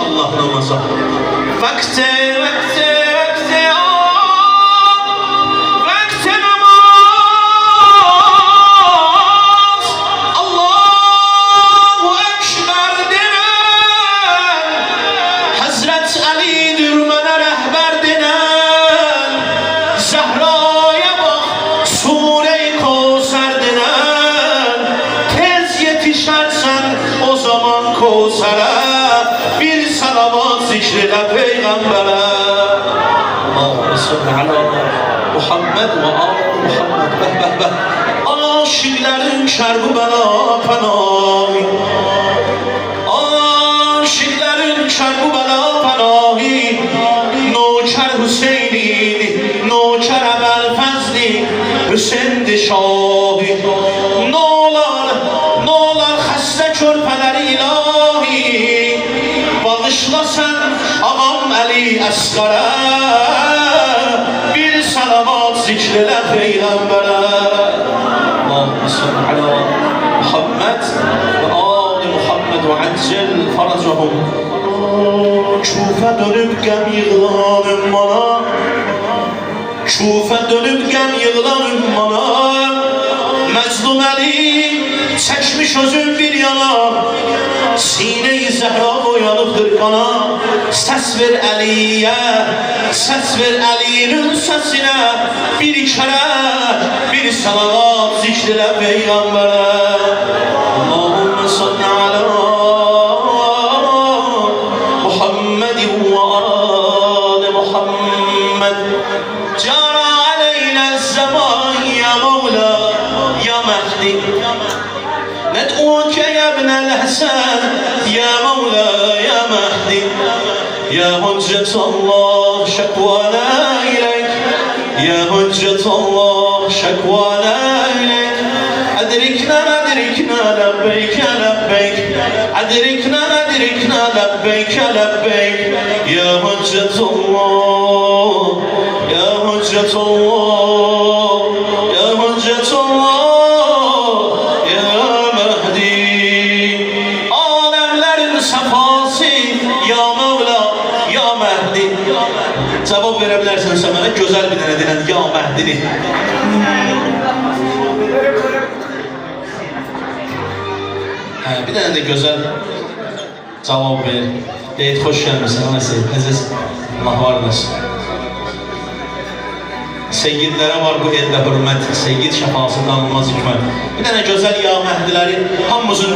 Allah namaza. Vakti bir salavat zikriyle Peygamber'e. Allahümme salli ala Muhammed ve ala Muhammed. Aşıkların şerbu bela panahi, aşıkların şerbu bela panahi. Noçer Hüseyin'di, noçer Ebel Fezli, Hüseyin'di şahi. Nolar hasta körpeleri ilahi, bağışla sen ağam Ali Asgar'a, bir salavat zikriyle Peygamber'e. Allahümme salli ala Muhammed ve ali Muhammed ve accel faracahum. Çufa dönüp gem yığılanım bana, çufa dönüp gem yığılanım bana. Məzlum Əli çəkmiş özün bir yana, Sine-i Zəhra boyanıbdır qana. Səs ver Əliyə, səs ver Əlinin səsinə, bir kərə, bir salavat zikrilə Peygamber'e. Allahümme salli ala Muhammedin ve ali Muhammed. Cara aleyna zaman ya Mevla ya Mehdi, ندعوك يا ابن الحسن يا مولا يا مهدي. يا حجة الله شكوانا إليك، يا حجة الله شكوانا إليك. أدركنا لبيك لبيك، أدركنا لبيك لبيك. يا حجة الله يا حجة الله يا حجة الله cevap verebilirsin sen bana güzel bir tane dinen ya Mehdi'ni. Bir tane de güzel cevap ver. Deyit hoş gelmişsin anası. Allah var olasın. Seyyidlere var bu elde hürmet. Seyyid şefası tanınmaz hikmet. Bir tane güzel ya Mehdi'leri hamımızın